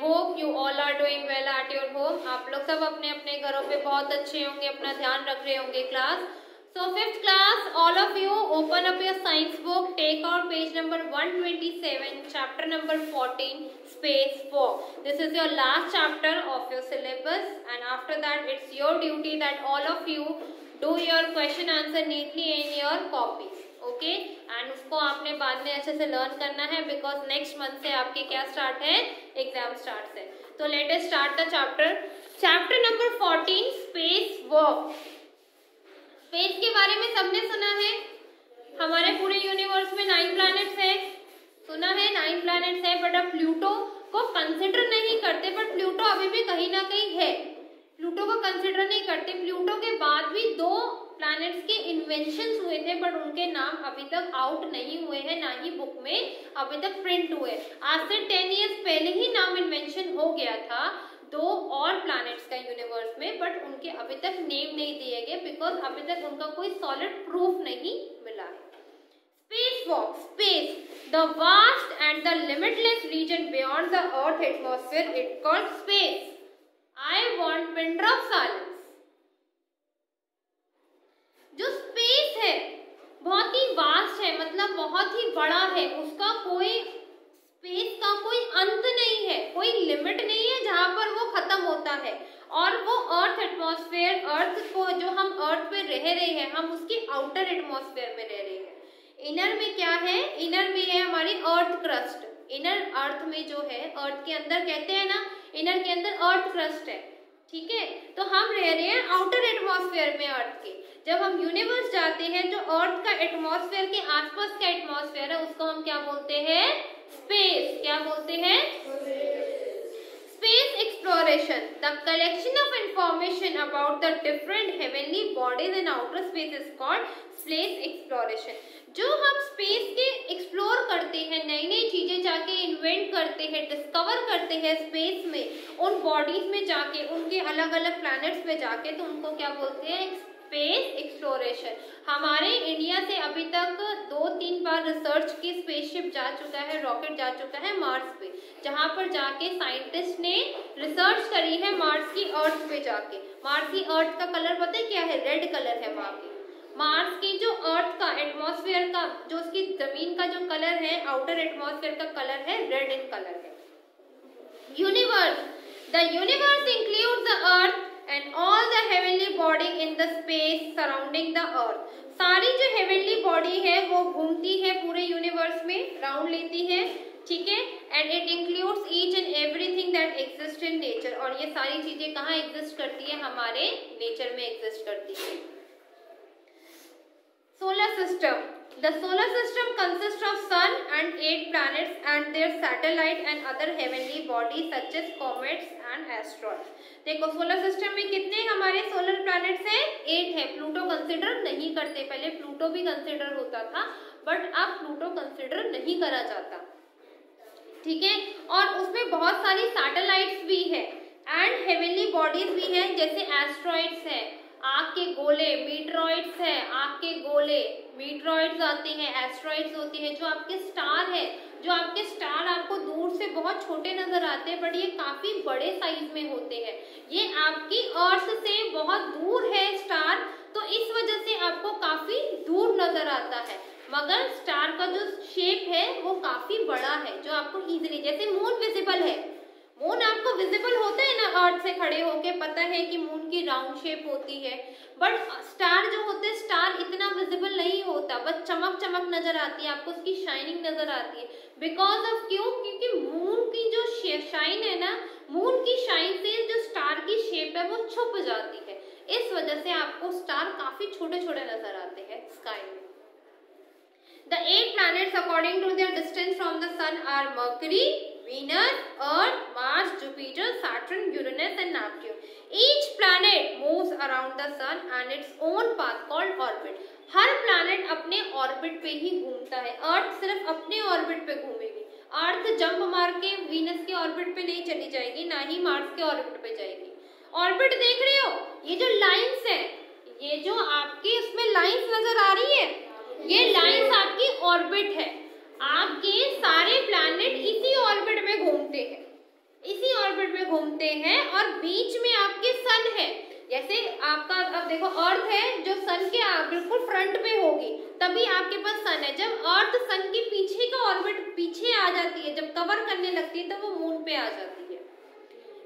Hope you all are doing well at your home. आप लोग सब अपने अपने घरों पे बहुत अच्छे होंगे, अपना ध्यान रख रहे होंगे class. So fifth class, all of you open up your science book, take out page number 127, chapter number 14, space 4. This is your last chapter of your syllabus, and after that it's your duty that all of you do your question answer neatly in your copies. Okay? And उसको आपने बाद में अच्छे से learn करना है because next month से आपके क्या स्टार्ट है, एग्जाम स्टार्ट है। तो let us start the chapter. Chapter number 14, space walk. Space के बारे में सबने सुना है। हमारे पूरे यूनिवर्स में 9 प्लैनेट्स है, सुना है 9 प्लैनेट्स है, बट अब प्लूटो को कंसिडर नहीं करते। बट प्लूटो अभी भी कहीं ना कहीं है, प्लूटो को कंसिडर नहीं करते। प्लूटो के बाद भी 2 प्लैनेट्स के इन्वेंशंस हुए थे, बट उनके नाम अभी तक आउट नहीं हुए हैं, ना ही बुक में अभी तक प्रिंट हुए। आज से 10 ईयर्स पहले ही नाम इन्वेंशन हो गया था 2 और प्लैनेट्स का यूनिवर्स में, बट उनके अभी तक नेम नहीं दिए गए बिकॉज अभी तक उनका कोई सॉलिड प्रूफ नहीं मिला है। Space walk, space, the vast and the limitless region beyond the earth atmosphere, it called space. I want pin drop silence. जो स्पेस है बहुत ही वास्ट है, मतलब बहुत ही बड़ा है, उसका कोई स्पेस का कोई अंत नहीं है, कोई लिमिट नहीं है जहां पर वो खत्म होता है। और वो अर्थ एटमॉस्फेयर, अर्थ को जो हम अर्थ पे रह रहे हैं, हम उसके आउटर एटमॉस्फेयर में रह रहे हैं। इनर में क्या है, इनर में है हमारी अर्थ क्रस्ट। इनर अर्थ में जो है, अर्थ के अंदर कहते हैं ना, इनर के अंदर अर्थ क्रस्ट है, ठीक है। तो हम रह रहे हैं आउटर एटमॉस्फेयर में अर्थ के। जब हम यूनिवर्स जाते हैं, जो अर्थ का एटमॉस्फेयर के आसपास का एटमॉस्फेयर है, उसको हम क्या बोलते हैं, स्पेस। क्या बोलते हैं, space exploration, the collection of information about the different heavenly bodies in outer space is called space exploration. जो हम स्पेस के एक्सप्लोर करते हैं, नई नई चीजें जाके इन्वेंट करते हैं, डिस्कवर करते हैं स्पेस में, उन बॉडीज में जाके, उनके अलग अलग प्लैनेट्स में जाके, तो उनको क्या बोलते हैं, स्पेस एक्सप्लोरेशन। हमारे इंडिया से अभी तक 2-3 बार रिसर्च की स्पेसशिप जा चुका है, रॉकेट जा चुका है मार्स पे, जहां पर जाके साइंटिस्ट ने रिसर्च करी है मार्स की अर्थ पे जाके। मार्स की अर्थ का कलर पता है क्या है, रेड कलर है वहां पे। मार्स की जो अर्थ का एटमॉस्फेयर का, जो उसकी जमीन का जो कलर है, आउटर एटमॉस्फेयर का कलर है, रेड इन कलर है। Universe, the universe includes the earth and all the heavenly body in the space surrounding the earth। सारी जो heavenly body है वो घूमती है पूरे यूनिवर्स में, राउंड लेती है, ठीक है। and it includes each and everything that exists in nature। और ये सारी चीजें कहाँ एग्जिस्ट करती है, हमारे नेचर में एग्जिस्ट करती है। Solar system, the solar system consists of sun and 8 planets and their satellite and other heavenly bodies such as comets and asteroids। देखो सोलर सिस्टम में कितने हमारे सोलर प्लैनेट्स हैं, 8 है। प्लूटो कंसिडर नहीं करते, पहले प्लूटो भी कंसिडर होता था, बट अब प्लूटो कंसिडर नहीं करा जाता, ठीक है। और उसमें बहुत सारी सैटेलाइट्स भी है एंड हेवनली बॉडीज भी है, जैसे एस्ट्रॉइड्स है, आग के गोले, मीटरॉइड्स है, आग के गोले, मीटरॉइड्स आते हैं, एस्ट्रॉइड्स होती हैं, जो आपके स्टार है, जो आपके स्टार आपको दूर से बहुत छोटे नजर आते हैं, बट ये काफी बड़े साइज में होते हैं। ये आपकी अर्थ से बहुत दूर है स्टार, तो इस वजह से आपको काफी दूर नजर आता है, मगर स्टार का जो शेप है वो काफी बड़ा है, जो आपको इजीली, जैसे मून विजिबल है, मून आपको विजिबल होता है ना अर्थ से खड़े होके, पता है कि मून की राउंड शेप होती है, बट स्टार जो होते हैं, स्टार इतना विजिबल नहीं होता, बस चमक चमक नजर आती है, आपको उसकी शाइनिंग नजर आती है। बिकॉज ऑफ क्यों, क्योंकि मून की जो शाइन है ना, मून की शाइन से जो स्टार की शेप है वो छुप जाती है, इस वजह से आपको स्टार काफी छोटे छोटे नजर आते हैं स्काई में। The 8 planets according to their distance from the sun are Mercury, Venus, Earth, Mars, Jupiter, Saturn, Uranus and Neptune. Each planet moves around the sun and its own path called orbit। Her planet अपने orbit पे ही घूमता है, अर्थ सिर्फ अपने orbit पे घूमेगी। अर्थ jump मार के वीनस के orbit पे नहीं चली जाएगी, ना ही मार्स के orbit पे जाएगी। orbit देख रहे हो, ये जो लाइन्स है, ये जो आपके उसमें लाइन्स नजर आ रही है, ये लाइन्स आपकी ऑर्बिट है। आपके सारे प्लैनेट इसी ऑर्बिट में घूमते हैं, इसी घूमते हैं और बीच में आपके सन है। जैसे आपका अब देखो अर्थ है जो सन के बिल्कुल फ्रंट पे होगी तभी आपके पास सन है। जब अर्थ सन के पीछे का ऑर्बिट पीछे आ जाती है, जब कवर करने लगती है, तब वो मून पे आ जाती है।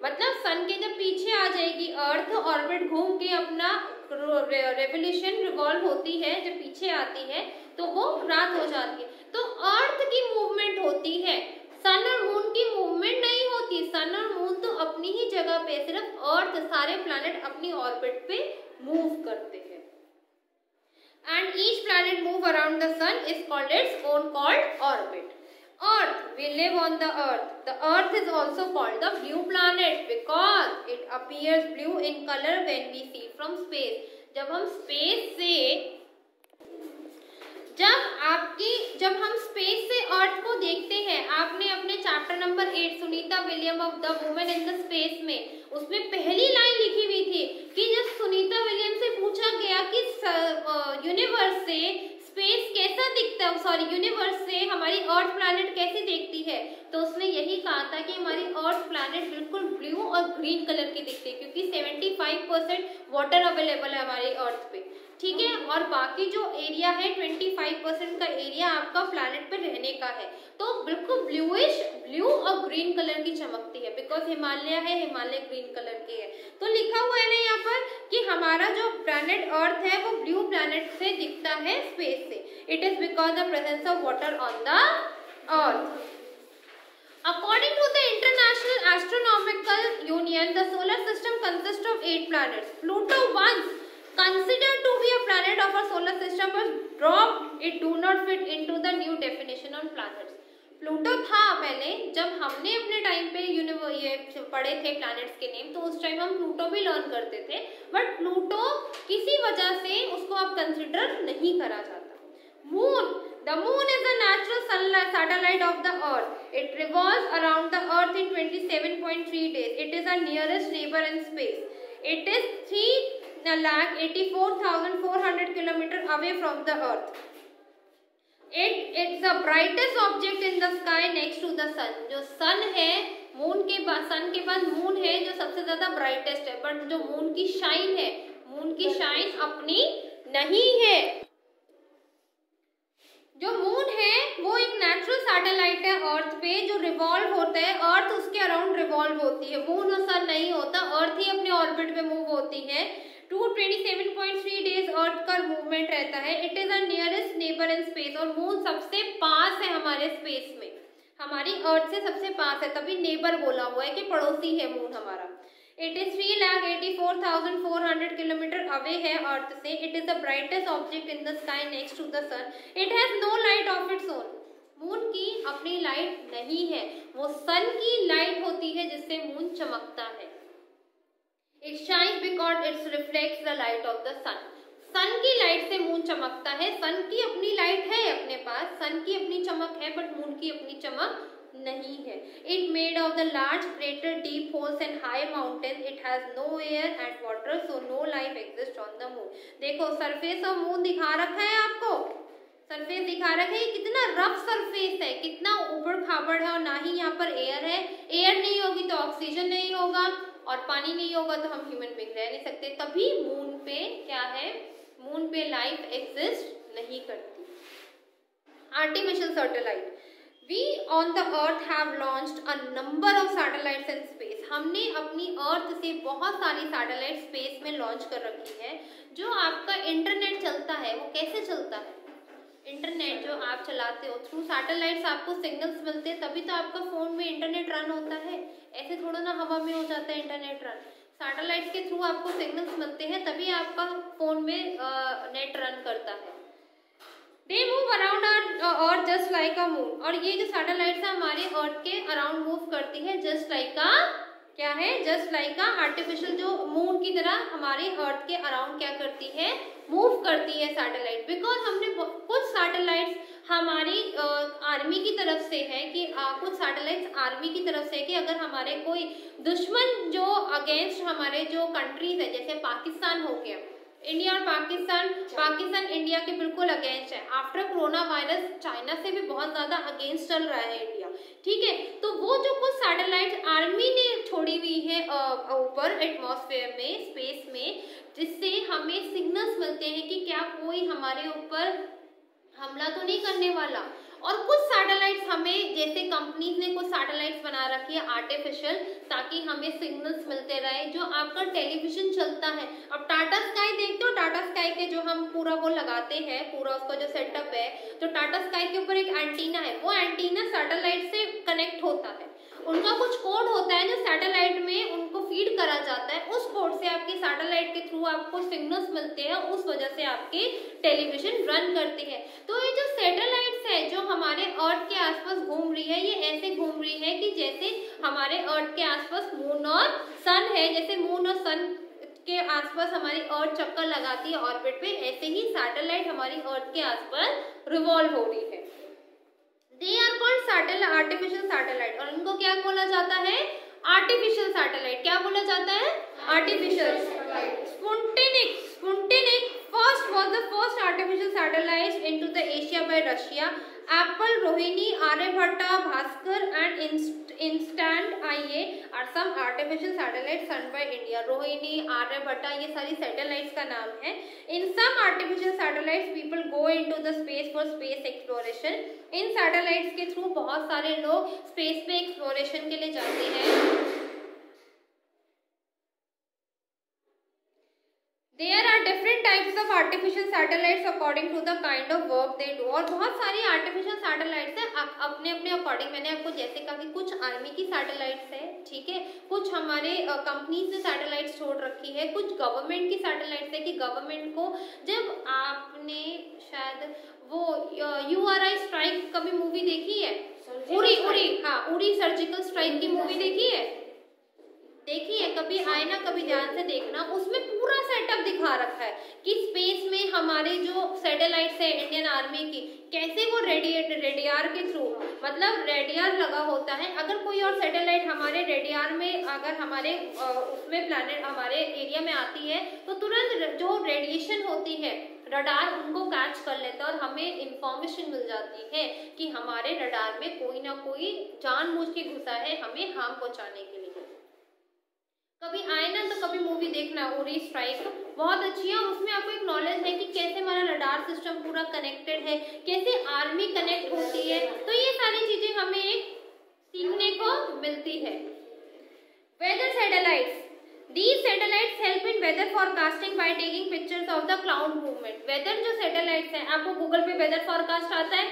मतलब सन के जब पीछे आ जाएगी अर्थ, ऑर्बिट घूम के अपना रेवोल्यूशन रिवॉल्व होती है, जब पीछे आती है तो वो रात हो जाती है। तो अर्थ की मूवमेंट होती है, सन और मून की मूवमेंट नहीं होती। सन और मून तो अपनी ही जगह पे, सिर्फ अर्थ, सारे प्लैनेट अपनी ऑर्बिट पे मूव करते हैं। And each planet move around the sun is called its own called orbit. Earth, we live on the earth. The earth is also called the blue planet because it appears blue in color when we see from space. जब हम space से जब हम space से अर्थ को देखते हैं, आपने अपने chapter number 8 Sunita William of the women in the space में उसमें पहली लाइन लिखी हुई थी कि जब सुनीता विलियम से पूछा गया कि यूनिवर्स से स्पेस कैसा दिखता है, सॉरी यूनिवर्स से हमारी अर्थ प्लैनेट कैसी दिखती है, तो उसने यही कहा था कि हमारी अर्थ प्लैनेट बिल्कुल ब्लू और ग्रीन कलर की दिखती है क्योंकि 75% वाटर अवेलेबल है हमारी अर्थ पे, ठीक है। और बाकी जो एरिया है 25% का एरिया आपका प्लैनेट पे रहने का है, तो बिल्कुल ब्लू और ग्रीन कलर की चमकती है बिकॉज हिमालय है, हिमालय ग्रीन कलर की है। तो लिखा हुआ है ना यहाँ पर कि हमारा जो प्लैनेट अर्थ है वो ब्लू प्लैनेट से दिखता है स्पेस से। It is because the presence of water on the earth. According to the International Astronomical Union, the solar system consists of 8 planets. Pluto once considered to be a planet of our solar system was dropped. It do not fit into the new definition on planets. Pluto था पहले, जब हमने अपने time पे ये पढ़े थे planets के नेम, तो उस टाइम हम प्लूटो भी लर्न करते थे, बट प्लूटो किसी वजह से उसको अब कंसिडर नहीं करा जाता। Moon, the moon is a natural satellite of the earth. It revolves around the earth in 27.3 days. It is our nearest neighbor in space. It is 3,84,400 kilometers away from the earth. It's the brightest object in the sky next to the sun. जो सन है, सन के बाद moon है जो सबसे ज्यादा brightest है, but जो मून की शाइन है, मून की शाइन अपनी नहीं है। जो मून है वो एक नेचुरल सैटेलाइट है अर्थ पे जो रिवॉल्व होता है, अर्थ उसके अराउंड रिवॉल्व होती है, मून और सन नहीं होता, अर्थ ही अपने ऑर्बिट पे मूव होती है। 227.3 डेज अर्थ का मूवमेंट रहता है। It is a nearest neighbour in space, और मून सबसे पास है हमारे स्पेस में, हमारी अर्थ से सबसे पास है, तभी नेबर बोला हुआ है कि पड़ोसी है मून हमारा। इट इज 3,84,400 किलोमीटर अवे है अर्थ से। It is the brightest object in the sky next to the sun. It has no light of its own. Moon की अपनी लाइट नहीं है, वो सन की लाइट होती है जिससे मून चमकता है। It shines because it's reflects the light of the sun. Sun की लाइट से मून चमकता है। सन की अपनी लाइट है अपने पास, सन की अपनी चमक है, बट मून की अपनी चमक नहीं है। It made of the large crater, deep holes and high mountain. It has no air and water, so no life exist on the moon. देखो सरफेस ऑफ मून दिखा रखा है आपको, सरफेस दिखा रखा है, कितना रफ सरफेस है, कितना ऊबड़ खाबड़ है, और ना ही यहाँ पर एयर है। एयर नहीं होगी तो ऑक्सीजन नहीं होगा, और पानी नहीं होगा तो हम ह्यूमन बीइंग रह नहीं सकते। तभी मून पे क्या है, मून पे लाइफ एग्जिस्ट नहीं करती। Artificial satellite. We on the earth have launched a number of satellites in space. हमने अपनी अर्थ से बहुत सारी सैटेलाइट स्पेस में लॉन्च कर रखी है। जो आपका इंटरनेट चलता है वो कैसे चलता है, इंटरनेट जो आप चलाते हो थ्रू सैटेलाइट्स आपको सिग्नल्स मिलते हैं, तभी तो आपका फोन में इंटरनेट रन होता है। ऐसे थोड़ा ना हवा में हो जाता है इंटरनेट रन, सैटेलाइट्स के थ्रू आपको सिग्नल्स मिलते हैं तभी आपका फोन में नेट रन करता है। They move around our earth just like a moon। और ये जो सैटेलाइट्स है हमारे अर्थ के अराउंड मूव करती है जस्ट लाइक a, क्या है, जस्ट लाइक a आर्टिफिशियल, जो मून की तरह हमारे अर्थ के अराउंड क्या करती है, मूव करती है सैटेलाइट। बिकॉज हमने कुछ सैटेलाइट्स हमारी आर्मी की तरफ से है कि कुछ सैटेलाइट्स आर्मी की तरफ से कि अगर हमारे कोई दुश्मन जो अगेंस्ट हमारे जो कंट्रीज है, जैसे पाकिस्तान हो गया, इंडिया और पाकिस्तान इंडिया के बिल्कुल अगेंस्ट है। आफ्टर कोरोना वायरस चाइना से भी बहुत ज्यादा अगेंस्ट चल रहा है इंडिया, ठीक है। तो वो जो कुछ सैटेलाइट आर्मी ने छोड़ी हुई है ऊपर एटमॉस्फेयर में, स्पेस में, जिससे हमें सिग्नल्स मिलते हैं कि क्या कोई हमारे ऊपर हमला तो नहीं करने वाला। और कुछ सैटेलाइट्स हमें, जैसे कंपनीज ने कुछ सैटेलाइट्स बना रखी है आर्टिफिशियल, ताकि हमें सिग्नल्स मिलते रहे। जो आपका टेलीविजन चलता है, अब टाटा स्काई देखते हो, टाटा स्काई के जो हम पूरा वो लगाते हैं, पूरा उसका जो सेटअप है, तो टाटा स्काई के ऊपर एक एंटीना है, वो एंटीना सैटेलाइट से कनेक्ट होता है। उनका कुछ कोड होता है जो सैटेलाइट में उनको फीड करा जाता है, उस कोड से आपके सैटेलाइट के थ्रू आपको सिग्नल्स मिलते हैं, उस वजह से आपके टेलीविजन रन करते हैं। तो ये जो सैटेलाइट्स है जो हमारे अर्थ के आसपास घूम रही है, ये ऐसे घूम रही है कि जैसे हमारे अर्थ के आसपास मून और सन है, जैसे मून और सन के आसपास हमारी अर्थ चक्कर लगाती है ऑर्बिट पे, ऐसे ही सैटेलाइट हमारी अर्थ के आसपास रिवॉल्व हो रही है। They are called satellite, artificial satellite, और उनको क्या बोला जाता है? Artificial satellite. क्या बोला जाता है? Artificial. Sputnik first was the first artificial satellite into the Asia by Russia. Apple, Rohini, Aryabhatta, Bhaskar and Instant IA are some artificial satellites sent by India. Rohini, Aryabhatta, ये सारी satellites का नाम है। In some artificial satellites, people go into the space for space exploration. In satellites के through बहुत सारे लोग space पे exploration के लिए जाते हैं। There are different types of artificial satellites according to the kind of work they do. और बहुत सारी artificial satellites हैं अपने अपने अकॉर्डिंग। मैंने आपको जैसे कहा कि कुछ आर्मी की सैटेलाइट्स है, ठीक है, कुछ हमारे कंपनीज ने सैटेलाइट्स छोड़ रखी है, कुछ गवर्नमेंट की सैटेलाइट्स है कि गवर्नमेंट को, जब आपने शायद वो URI स्ट्राइक कभी मूवी देखी है, उरी सर्जिकल स्ट्राइक की मूवी देखी है, देखिए कभी आए ना, कभी ध्यान से देखना, उसमें पूरा सेटअप दिखा रखा है कि स्पेस में हमारे जो सैटेलाइट्स है इंडियन आर्मी की, कैसे वो रेडियार के थ्रू, मतलब रेडियार लगा होता है, अगर कोई और सैटेलाइट हमारे रेडियार में, अगर हमारे उसमें प्लैनेट हमारे एरिया में आती है, तो तुरंत जो रेडिएशन होती है रडार उनको कैच कर लेता है और हमें इंफॉर्मेशन मिल जाती है कि हमारे रडार में कोई ना कोई जानबूझ के घुसा है हमें हार्म पहुंचाने के लिए। कभी आए ना तो कभी मूवी देखना, उरी स्ट्राइक बहुत अच्छी है, उसमें आपको एक नॉलेज है कि कैसे हमारा रडार सिस्टम पूरा कनेक्टेड है, कैसे आर्मी कनेक्ट होती है, तो ये सारी चीजें हमें एक सीखने को मिलती है। Weather satellites, these satellites help in weather forecasting by taking pictures of the cloud movement. Weather जो सैटेलाइट्स हैं, आपको गूगल पे वेदर फोरकास्ट आता है,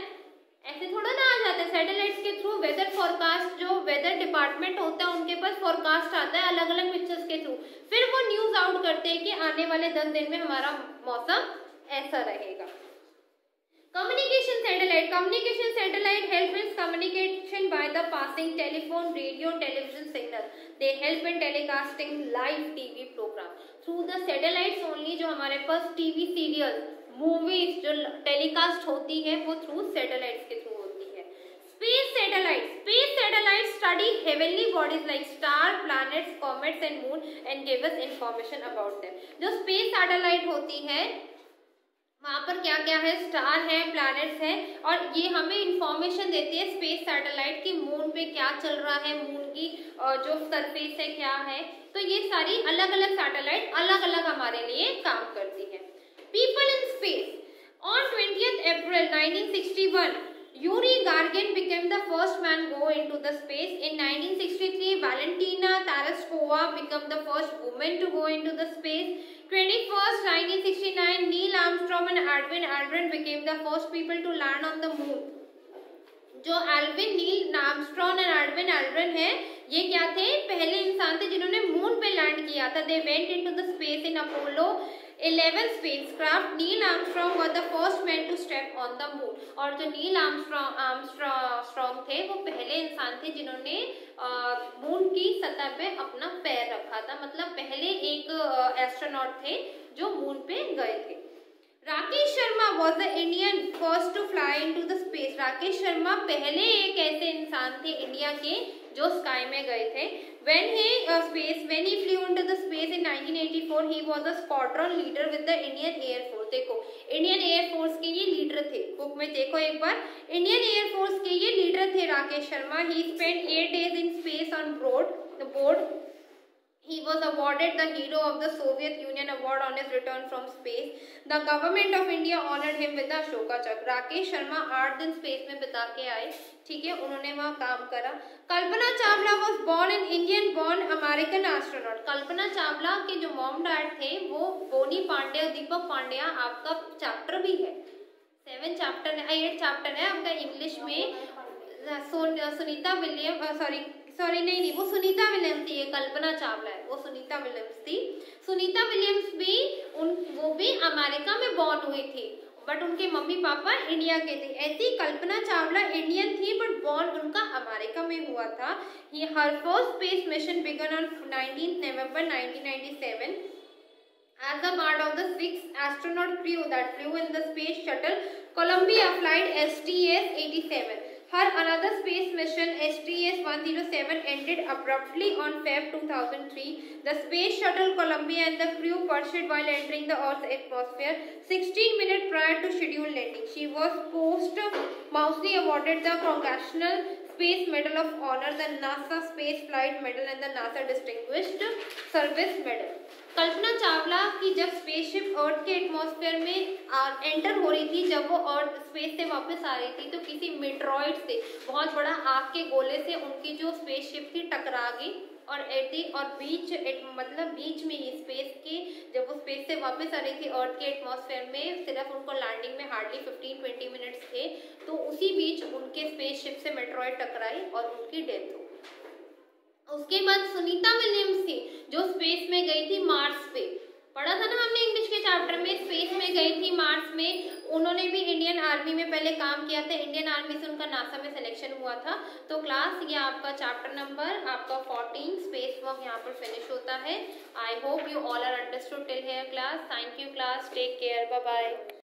ऐसे थोड़ा ना आ जाता है, सैटेलाइट्स के थ्रू वेदर फोरकास्ट, जो वेदर डिपार्टमेंट होता है उनके पास फोरकास्ट आता है अलग अलग पिक्चर्स के थ्रू, फिर वो न्यूज आउट करते हैं कि आने वाले 10 दिन में हमारा मौसम ऐसा रहेगा। Communication satellite help in communication by the passing telephone, radio, television signal. They help in telecasting live TV program through the satellites only। जो हमारे पास टीवी सीरियल, मूवीज जो टेलीकास्ट होती है वो थ्रू सैटेलाइट्स के थ्रू होती है। Space satellite study heavenly bodies like star, planets, comets and moon and give us information about them. जो स्पेस सैटेलाइट होती है वहाँ पर क्या क्या है, स्टार है, प्लैनेट्स है, और ये हमें इंफॉर्मेशन देती है स्पेस सैटेलाइट की मून पे क्या चल रहा है, मून की जो सरफेस है क्या है, तो ये सारी अलग अलग सैटेलाइट अलग अलग हमारे लिए काम करती है। People in space. On 20th April 1961, Yuri Gagarin became the first man go into the space. In 1963, Valentina Tereshkova became the first woman to go into the space. 21st 1969, Neil Armstrong and Edwin Aldrin became the first people to land on the moon. जो Neil Armstrong और Edwin Aldrin है, ये क्या थे, पहले इंसान थे जिन्होंने मून पे लैंड किया था। They went into the space in Apollo 11 spacecraft. Neil Armstrong was the first man to step on the moon. और जो नील आर्मस्ट्रॉन्ग थे वो पहले इंसान थे जिन्होंने मून की सतह पे अपना पैर रखा था, मतलब पहले एक एस्ट्रोनॉट थे जो मून पे गए थे। Rakesh Sharma was the Indian first to fly into the space. Rakesh Sharma पहले एक ऐसे इंसान थे इंडिया के जो स्काई में गए थे। When he flew into the space in 1984, he was a squadron leader with the Indian Air Force. देखो इंडियन एयर फोर्स के ये लीडर थे, बुक में देखो एक बार, इंडियन एयर फोर्स के ये लीडर थे Rakesh Sharma. He spent 8 days in space on board. He was awarded the Hero of the Soviet Union Award on his return from space. The government of India honored him with the Ashoka Chakra. Rakesh Sharma 8 दिन space में बिता के आए, ठीक है, उन्होंने वहाँ काम करा. Kalpana Chawla was born in Indian born American astronaut. Kalpana Chawla के जो मॉम डैड थे वो बोनी पांडे और दीपक पांडे, आपका चैप्टर भी है, 8 चैप्टर है आपका इंग्लिश में. सुनीता विलियम नहीं, वो सुनीता विलियम्स थी, ये कल्पना चावला है, वो सुनीता विलियम्स थी. सुनीता विलियम्स भी वो भी अमेरिका में बॉर्न हुई थी, बट उनके मम्मी पापा इंडिया के थे. ऐसी कल्पना चावला इंडियन थी बट बॉर्न उनका अमेरिका में हुआ था. Her first space mission began on 19 November 1997 as a part of the 6 astronaut crew that flew in the space shuttle Columbia flight STS-87. Her another space mission STS-107 ended abruptly on Feb 2003. The space shuttle Columbia and the crew perished while entering the Earth's atmosphere 16 minutes prior to scheduled landing. She was posthumously awarded the Congressional Space Medal of Honor, the NASA Space Flight Medal and the NASA Distinguished Service Medal. Kalpana Chawla की जब spaceship अर्थ के atmosphere में enter हो रही थी, जब वो अर्थ space से वापस आ रही थी, तो किसी मीटरॉइड से, बहुत बड़ा आग के गोले से उनकी जो स्पेसशिप थी टकरा गई और बीच में ही स्पेस के, जब वो स्पेस से वापस आ रही थी अर्थ के एटमॉस्फेयर में, सिर्फ उनको लैंडिंग में हार्डली 15-20 मिनट्स थे, तो उसी बीच उनके स्पेसशिप से मीटरॉइड टकराई और उनकी डेथ हो. उसके बाद सुनीता विलियम्स थी जो स्पेस में गई थी मार्स पे, पढ़ा था ना हमने इंग्लिश के चैप्टर में, स्पेस में गई थी मार्स में. उन्होंने भी इंडियन आर्मी में पहले काम किया था, इंडियन आर्मी से उनका नासा में सिलेक्शन हुआ था. तो क्लास ये आपका चैप्टर नंबर आपका 14 स्पेस वर्क यहाँ पर फिनिश होता है. I hope you all are understood till here class. Thank you class, take care, bye bye.